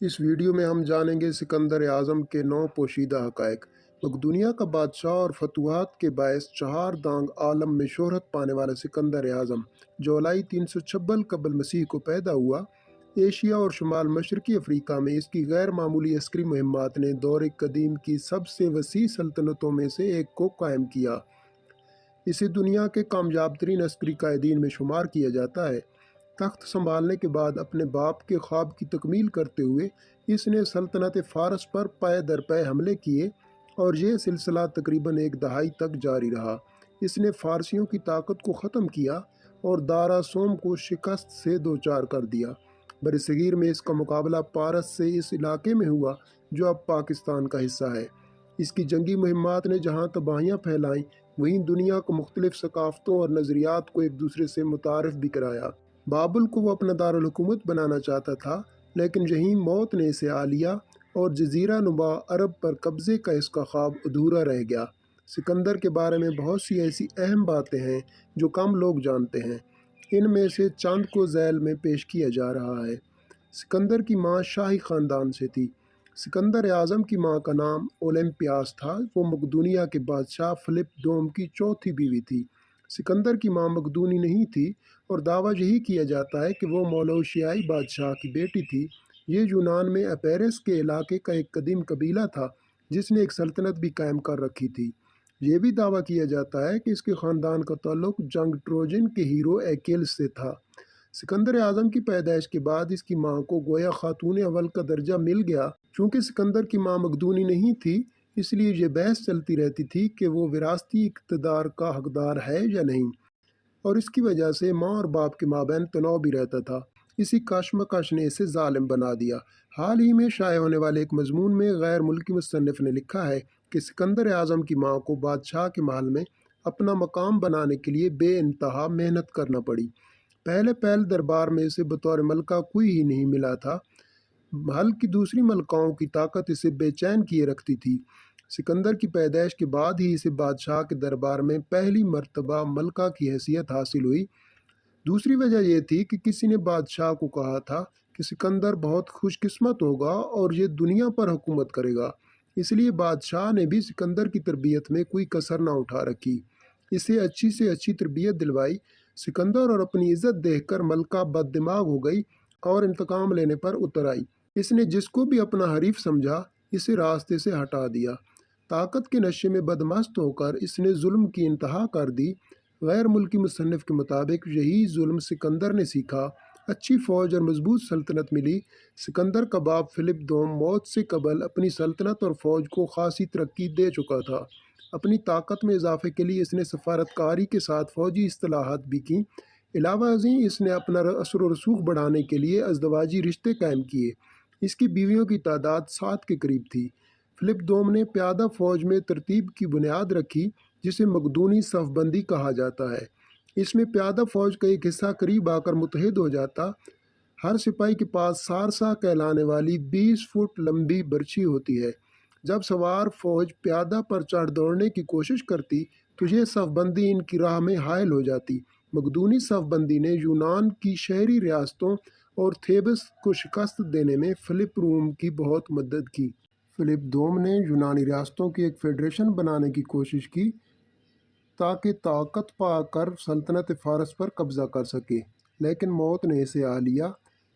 اس video میں ہم جانیں گے سکندر اعظم کے 9 پوشیدہ حقائق۔ مقدونیہ کا بادشاہ اور فتوحات کے باعث چہار دانگ عالم میں شہرت پانے والا سکندر اعظم جولائی 356 قبل مسیح کو پیدا ہوا۔ ایشیا اور شمال مشرقی افریقہ میں اس کی غیر معمولی عسکری مہمات نے دور قدیم کی سب سے وسیع سلطنتوں میں سے ایک کو قائم کیا۔ اسے دنیا کے کامیاب ترین عسکری قائدین میں شمار کیا جاتا ہے۔ تخت سنبھالنے کے بعد اپنے باپ کے خواب کی تکمیل کرتے ہوئے اس نے سلطنت فارس پر پے در پے حملے کیے اور یہ سلسلہ تقریباً ایک دہائی تک جاری رہا۔ اس نے فارسیوں کی طاقت کو ختم کیا اور دارا سوم کو شکست سے دوچار کر دیا۔ برصغیر میں اس کا مقابلہ پارس سے اس علاقے میں ہوا جو اب پاکستان کا حصہ ہے۔ اس کی جنگی مہمات نے جہاں تباہیاں پھیلائیں، وہیں دنیا کو مختلف ثقافتوں اور نظریات کو ایک دوسرے سے متعارف بھی کرایا۔ بابل کو وہ اپنا دارالحکومت بنانا چاہتا تھا، لیکن یہیں موت نے اسے آ لیا اور جزیرہ نما عرب پر قبضے کا اس کا خواب ادھورا رہ گیا۔ سکندر کے بارے میں بہت سی ایسی اہم باتیں ہیں جو کم لوگ جانتے ہیں۔ ان میں سے چند کو ذیل میں پیش کیا جا رہا ہے۔ سکندر کی ماں شاہی خاندان سے تھی۔ سکندر اعظم کی ماں کا نام اولمپیاس تھا۔ وہ مقدونیہ کے بادشاہ فلپ دوم کی چوتھی بیوی تھی۔ سکندر کی ماں مقدونی نہیں تھی اور دعویٰ یہی کیا جاتا ہے کہ وہ مولوشیائی بادشاہ کی بیٹی تھی۔ یہ یونان میں اپیرس کے علاقے کا ایک قدیم قبیلہ تھا جس نے ایک سلطنت بھی قائم کر رکھی تھی۔ یہ بھی دعویٰ کیا جاتا ہے کہ اس کے خاندان کا تعلق جنگ ٹروجن کے ہیرو ایکیلس سے تھا۔ سکندر اعظم کی پیدائش کے بعد اس کی ماں کو گویا خاتون اول کا درجہ مل گیا۔ چونکہ سکندر کی ماں مقدونی نہیں تھی، اس لیے یہ بحث چلتی رہتی تھی کہ وہ وراثتی اقتدار کا حقدار ہے یا نہیں، اور اس کی وجہ سے ماں اور باپ کے مابین تناؤ بھی رہتا تھا۔ اسی کشمکش نے اسے ظالم بنا دیا۔ حال ہی میں شائع ہونے والے ایک مضمون میں غیر ملکی مصنف نے لکھا ہے کہ سکندر اعظم کی ماں کو بادشاہ کے محل میں اپنا مقام بنانے کے لیے بے انتہا محنت کرنا پڑی۔ پہلے دربار میں اسے بطور ملکہ کوئی ہی نہیں ملا تھا۔ محل کی دوسری ملکاؤں کی طاقت اسے بے چین کیے رکھتی تھی۔ سکندر کی پیدائش کے بعد ہی اسے بادشاہ کے دربار میں پہلی مرتبہ ملکہ کی حیثیت حاصل ہوئی۔ دوسری وجہ یہ تھی کہ کسی نے بادشاہ کو کہا تھا کہ سکندر بہت خوش قسمت ہوگا اور یہ دنیا پر حکومت کرے گا، اس لیے بادشاہ نے بھی سکندر کی تربیت میں کوئی کسر نہ اٹھا رکھی۔ اسے اچھی سے اچھی تربیت دلوائی۔ سکندر اور اپنی عزت دیکھ کر ملکہ بد دماغ ہو گئی اور انتقام لینے پر اتر آئی۔ اس نے جس کو بھی اپنا حریف سمجھا اسے راستے سے ہٹا دیا۔ طاقت کے نشے میں بدمست ہو کر اس نے ظلم کی انتہا کر دی۔ غیر ملکی مصنف کے مطابق یہی ظلم سکندر نے سیکھا۔ اچھی فوج اور مضبوط سلطنت ملی۔ سکندر کا باپ فلپ دوم موت سے قبل اپنی سلطنت اور فوج کو خاصی ترقی دے چکا تھا۔ اپنی طاقت میں اضافے کے لیے اس نے سفارتکاری کے ساتھ فوجی اصلاحات بھی کیں۔ علاوہ ازیں اس نے اپنا اثر و رسوخ بڑھانے کے لیے ازدواجی رشتے قائم کیے۔ اس کی بیویوں کی تعداد 7 کے قریب تھی۔ فلپ دوم نے پیادہ فوج میں ترتیب کی بنیاد رکھی جسے مقدونی صف بندی کہا جاتا ہے۔ اس میں پیادہ فوج کا ایک حصہ قریب آ کر متحد ہو جاتا۔ ہر سپاہی کے پاس سارسا کہلانے والی 20 فٹ لمبی برچھی ہوتی ہے۔ جب سوار فوج پیادہ پر چڑھ دوڑنے کی کوشش کرتی تو یہ صف بندی ان کی راہ میں حائل ہو جاتی۔ مقدونی صف بندی نے یونان کی شہری ریاستوں اور تھیبس کو شکست دینے میں فلپ روم کی بہت مدد کی۔ فلپ دوم نے یونانی ریاستوں کی ایک فیڈریشن بنانے کی کوشش کی تاکہ طاقت پا کر سلطنت فارس پر قبضہ کر سکے، لیکن موت نے اسے آ لیا۔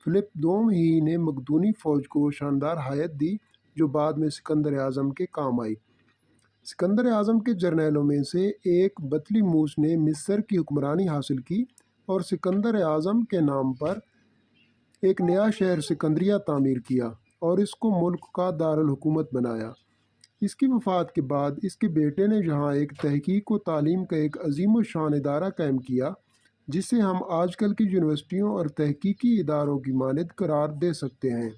فلپ دوم ہی نے مقدونی فوج کو شاندار ہیئت دی جو بعد میں سکندر اعظم کے کام آئی۔ سکندر اعظم کے جرنیلوں میں سے ایک بطلی موس نے مصر کی حکمرانی حاصل کی اور سکندر اعظم کے نام پر ایک نیا شہر سکندریہ تعمیر کیا اور اس کو ملک کا دارالحکومت بنایا۔ اس کی وفات کے بعد اس کے بیٹے نے یہاں ایک تحقیق و تعلیم کا ایک عظیم الشان ادارہ قائم کیا جسے ہم آج کل کی یونیورسٹیوں اور تحقیقی اداروں کی مانند قرار دے سکتے ہیں۔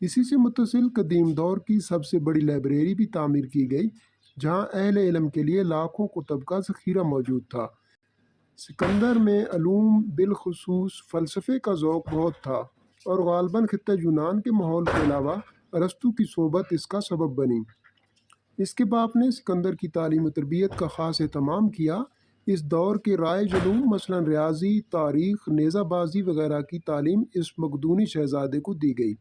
اسی سے متصل قدیم دور کی سب سے بڑی لائبریری بھی تعمیر کی گئی جہاں اہل علم کے لیے لاکھوں کتب کا ذخیرہ موجود تھا۔ سکندر میں علوم بالخصوص فلسفے کا ذوق بہت تھا اور غالباً خطہ یونان کے ماحول کے علاوہ ارسطو کی صحبت اس کا سبب بنی۔ اس کے باپ نے سکندر کی تعلیم و تربیت کا خاص اہتمام کیا۔ اس دور کے رائج علوم مثلاً ریاضی، تاریخ، نیزہ بازی وغیرہ کی تعلیم اس مقدونی شہزادے کو دی گئی۔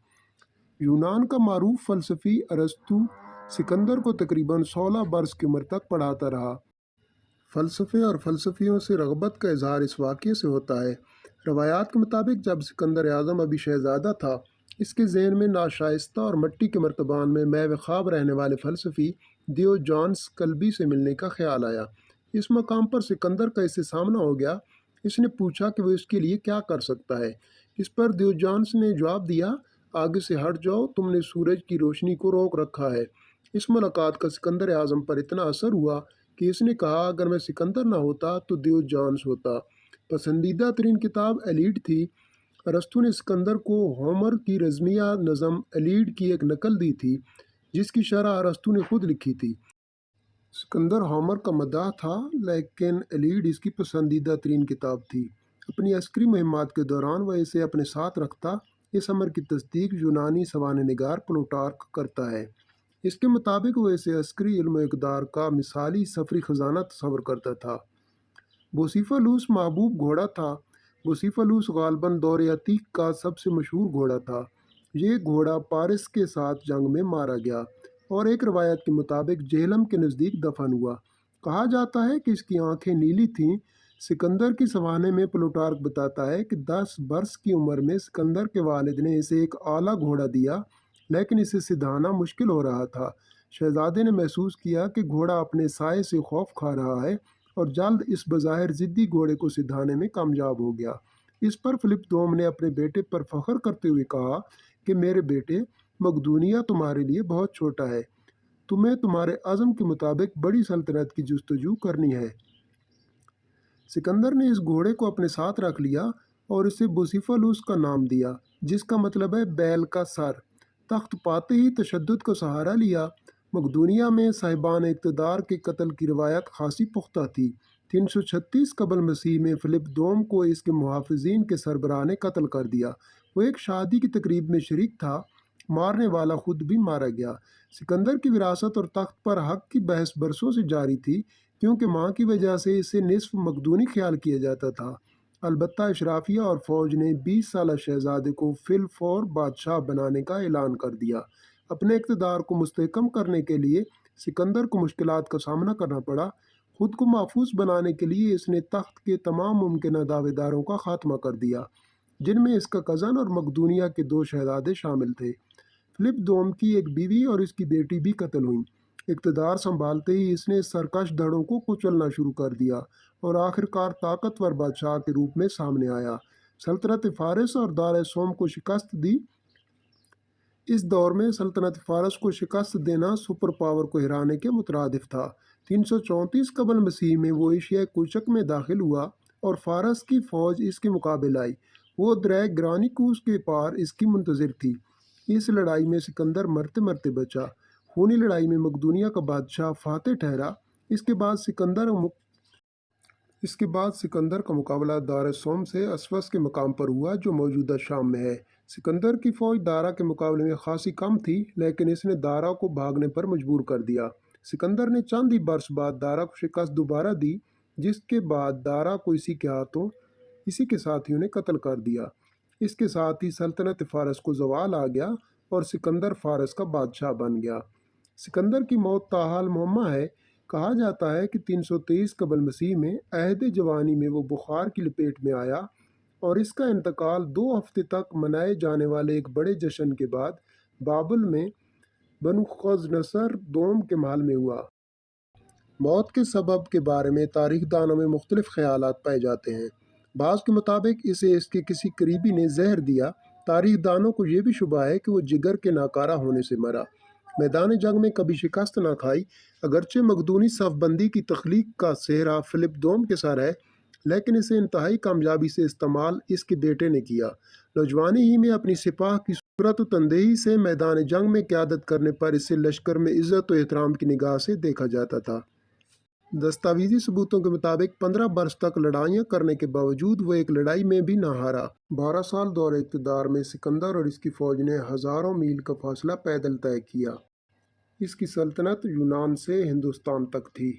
यूनान का मारूफ फलसफी अरस्तू सिकंदर को तकरीबन 16 बरस की उम्र तक पढ़ाता रहा। फ़लसफ़े और फ़लसफ़ियों से रग़बत का इज़हार इस वाक़ये से होता है। रवायात के मुताबिक जब सिकंदर आज़म अभी शहज़ादा था, इसके ज़हन में नाशाइस्ता और मिट्टी के मर्तबान में मैव ख़्वाब रहने वाले फ़लसफ़ी डियोजानस कल्बी से मिलने का ख़्याल आया। इस मकाम पर सिकंदर का इससे सामना हो गया। इसने पूछा कि वो इसके लिए क्या कर सकता है। इस पर डियोजानस ने जवाब दिया, आगे से हट जाओ, तुमने सूरज की रोशनी को रोक रखा है। इस मुलाकात का सिकंदर आज़म पर इतना असर हुआ कि इसने कहा, अगर मैं सिकंदर ना होता तो डियोजानस होता। पसंदीदा तरीन किताब एलीड थी। अरस्तू ने सिकंदर को होमर की रज़मिया नज़म एलीड की एक नकल दी थी, जिसकी शरह अरस्तू ने खुद लिखी थी। सिकंदर होमर का मदाह था, लेकिन एलीड इसकी पसंदीदा तरीन किताब थी। अपनी अस्करी मुहिम्मात के दौरान वह इसे अपने साथ रखता। इस अमर की तस्दीक यूनानी सवाने निगार प्लूटार्क करता है। इसके मुताबिक वह इसे अस्करी इल्म इक़दार का मिसाली सफरी ख़जाना तस्वर करता था। बुसीफालूस महबूब घोड़ा था। बुसीफालूस गालबन दौर अतीक का सबसे मशहूर घोड़ा था। ये घोड़ा पारिस के साथ जंग में मारा गया और एक रवायत के मुताबिक जेहलम के नज़दीक दफन हुआ। कहा जाता है कि इसकी आंखें नीली थीं। सिकंदर की सवाने में प्लूटार्क बताता है कि 10 बरस की उम्र में सिकंदर के वालिद ने इसे एक आला घोड़ा दिया, लेकिन इसे सिधाना मुश्किल हो रहा था। शहजादे ने महसूस किया कि घोड़ा अपने साए से खौफ खा रहा है और जल्द इस बज़ाहिर ज़िद्दी घोड़े को सिधाने में कामयाब हो गया। इस पर फिलिप दोम ने अपने बेटे पर फख्र करते हुए कहा कि मेरे बेटे, मकदूनिया तुम्हारे लिए बहुत छोटा है। तुम्हें तुम्हारे अज़म के मुताबिक बड़ी सल्तनत की जुस्तजू करनी है। सिकंदर ने इस घोड़े को अपने साथ रख लिया और इसे बुसीफालूस का नाम दिया, जिसका मतलब है बैल का सर। तख्त पाते ही तशद्दुद का सहारा लिया। मकदूनिया में साहिबान इक़्तिदार के कत्ल की रवायत खासी पुख्ता थी। 336 कबल मसीह में फिलिप दोम को इसके मुहाफ़िज़ीन के सरबराह ने कत्ल कर दिया। वो एक शादी की तकरीब में शरीक था। मारने वाला खुद भी मारा गया। सिकंदर की विरासत और तख्त पर हक की बहस बरसों से जारी थी, क्योंकि माँ की वजह से इसे निस्फ मकदूनी ख्याल किया जाता था। अलबत्ता अशराफिया और फ़ौज ने 20 साला शहजादे को फिल फौर बादशाह बनाने का ऐलान कर दिया। अपने इक़्तिदार को मुस्तहकम करने के लिए सिकंदर को मुश्किलात का सामना करना पड़ा। खुद को महफूज बनाने के लिए इसने तख्त के तमाम मुमकिन दावेदारों का खात्मा कर दिया, जिनमें इसका कज़न और मकदूनिया के 2 शहजादे शामिल थे। फिलिप दोम की एक बीवी और इसकी बेटी भी कत्ल हुई। इक़्तिदार संभालते ही इसने सरकश धड़ों को कुचलना शुरू कर दिया और आखिरकार ताकतवर बादशाह के रूप में सामने आया। सल्तनत फ़ारिस और दार सोम को शिकस्त दी। इस दौर में सल्तनत फ़ारस को शिकस्त देना सुपर पावर को हिराने के मुतरादिफ था। 334 कबल मसीह में वो एशिया कुचक में दाखिल हुआ और फ़ारस की फ़ौज इसके मुकाबले आई। वो दरिया ग्रानिकूस के पार इसकी मुंतज़िर थी। इस लड़ाई में सिकंदर मरते मरते बचा। खूनी लड़ाई में मकदूनिया का बादशाह फातेह ठहरा। इसके बाद सिकंदर का मुकाबला दार सोम से अस्वस के मकाम पर हुआ, जो मौजूदा शाम में है। सिकंदर की फ़ौज दारा के मुकाबले में खासी कम थी, लेकिन इसने दारा को भागने पर मजबूर कर दिया। सिकंदर ने चंद ही बरस बाद दारा को शिकस्त दोबारा दी, जिसके बाद दारा को इसी के हाथों इसी के साथियों ने कत्ल कर दिया। इसके साथ ही सल्तनत फ़ारस को ज़वाल आ गया और सिकंदर फ़ारस का बादशाह बन गया। सिकंदर की मौत ताहाल मुअम्मा है। कहा जाता है कि 323 कबल मसीह में अहद जवानी में वो बुखार की लपेट में आया और इसका इंतकाल 2 हफ्ते तक मनाए जाने वाले एक बड़े जश्न के बाद बाबुल में बनुख़्नसर दोम के महल में हुआ। मौत के सबब के बारे में तारीख दानों में मुख्तलिफ ख़यालात पाए जाते हैं। बाज़ के मुताबिक इसे इसके किसी करीबी ने जहर दिया। तारीख दानों को यह भी शुबा है कि वो जिगर के नाकारा होने से मरा। मैदान जंग में कभी शिकस्त ना खाई। अगरचे मकदूनी सफ़बंदी की तख्लीक का सेहरा फिलिप दोम के सर है, लेकिन इसे इंतहाई कामयाबी से इस्तेमाल इसके बेटे ने किया। नौजवानी ही में अपनी सिपाह की सूरत व तंदेही से मैदान जंग में क़यादत करने पर इसे लश्कर में इज़्ज़त व एहतराम की निगाह से देखा जाता था। दस्तावेजी सबूतों के मुताबिक 15 बरस तक लड़ाइयाँ करने के बावजूद वो एक लड़ाई में भी ना हारा। 12 साल दौर इक़्तिदार में सिकंदर और इसकी फ़ौज ने हज़ारों मील का फासला पैदल तय किया। इसकी सल्तनत यूनान से हिंदुस्तान तक थी।